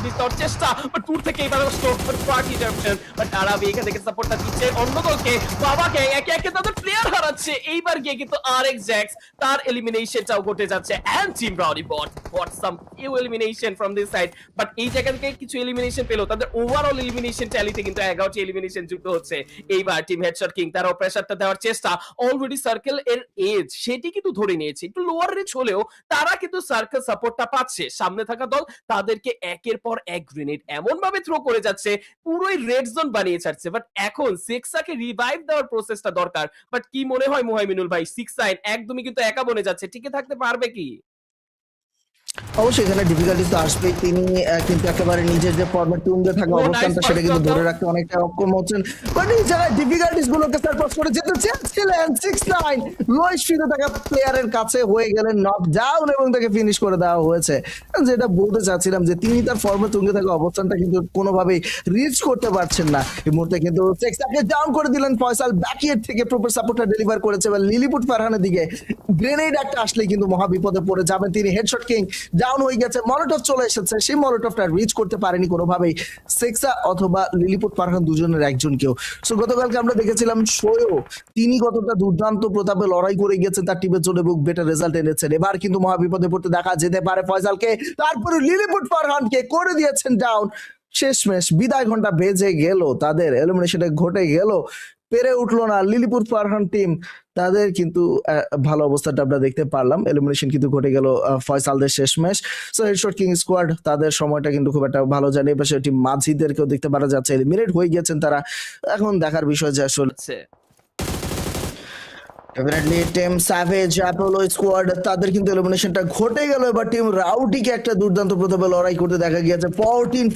Finish দেওয়ার চেষ্টা, but দূর থেকে এবার স্টোক ফর পার্টি জাম্পশন, বাট আরাবি এখান থেকে সাপোর্টটা দিচ্ছে অন্য দলকে, বাবাকে একে একে তাদের প্লেয়ার হারাচ্ছে। এইবার গিয়ে কিন্তু আরএক্স জ্যাক্স তার এলিমিনেশনটাও ঘটে যাচ্ছে, and team Rowdy but got some few elimination from this side. But এই জায়গা থেকে কিছু এলিমিনেশন পেলো, তাদের ওভারঅল এলিমিনেশন ট্যালিতে কিন্তু 11টি এলিমিনেশন যুক্ত হচ্ছে। এইবার টিম হেডশট কিং তারাও প্রেসারটা দেওয়ার চেষ্টা, অলরেডি সার্কেল এর এজ সেটি কিন্তু ধরে নিয়েছে, একটু লোয়ার রেঞ্জ হলেও তারা কিন্তু সার্কেল সাপোর্টটা পাচ্ছে। সামনে থাকা দল তাদেরকে একের পর এক গ্রেনেড এমন ভাবে থ্রো করে যাচ্ছে, পুরোই রেড জোন বানিয়ে ছাড়ছে। বাট এখন সিক্সাকে রিভাইভ দেওয়ার প্রসেসটা দরকার। বাট কি মনে হয় মুহাইমিনুল ভাই, সিক্স সাইন একদমই কিন্তু একা বনে যাচ্ছে, টিকে থাকতে পারবে কি? অবশ্যই এখানে ডিফিকাল্টিস তো আসবেই। তিনি কিন্তু একেবারে নিজের যে ফর্মে তুঙ্গে থাকা ও নাইস অবস্থানটা সেটা ফার্স্ট কিন্তু নক ধরে ডাউন। রাখতে অনেকটা অক্ষম হচ্ছেন, বাট এই জায়গায় ডিফিকাল্টিস গুলোকে সারপাস করে যেতে চেয়েছিলেন 6-9 লোয়েস্ট ফিতে থাকা প্লেয়ারের কাছে হয়ে গেলেন নক ডাউন এবং তাকে ফিনিশ করে দেওয়া হয়েছে। যেটা বলতে চাচ্ছিলাম যে তিনি তার ফর্মে তুঙ্গে থাকা অবস্থানটা কিন্তু কোনোভাবেই রিচ করতে পারছেন না। এই মুহূর্তে কিন্তু সেক্সাকে ডাউন করে দিলেন ফয়সাল, ব্যাকিয়ের থেকে প্রপার সাপোর্টটা ডেলিভার করেছে। এবার লিলিপুট ফারহানের দিকে গ্রেনেড একটা আসলেই কিন্তু মহা বিপদে পড়ে যাবেন তিনি। হেডশট কিং ডাউন হয়ে গেছে, মলোটভ চলে এসেছে, সেই মলোটভটা রিচ করতে পারেনি কোনোভাবেই সেক্সা অথবা লিলিপুট ফারহান দুজনের একজনকেও। সো গতকালকে আমরা দেখেছিলাম শোয়েও তিনি কতটা দুর্দান্ত প্রতাপে লড়াই করে গিয়েছেন তার টিমের জন্য এবং বেটার রেজাল্ট এনেছেন। এবার কিন্তু মহা বিপদে পড়তে দেখা যেতে পারে ফয়সালকে, তারপরে লিলিপুট ফারহানকে করে দিয়েছেন ডাউন। শেষমেশ বিদায় ঘন্টা বেজে গেল, তাদের এলিমিনেশনে ঘটে গেল, পেরে উঠলো না লিলিপুর ফারহান টিম। তাদের কিন্তু ভালো অবস্থাটা আমরা দেখতে পারলাম, এলিমিনেশন কিন্তু ঘটে গেল ফয়সালদের শেষমেশ। সো হেডশট কিং স্কোয়াড তাদের সময়টা কিন্তু খুব একটা ভালো জানে। এপাশে টিম মাঝিদেরকেও দেখতে পারা যাচ্ছে, এলিমিনেট হয়ে গেছেন তারা। এখন দেখার বিষয় যে আসলে definitely team savage Apollo squad তাদের কিন্তু এলিমিনেশনটা ঘটে গেল। এবার টিম রাউডিকে একটা দুর্দান্ত প্রথমে লড়াই করতে দেখা গিয়েছে। 14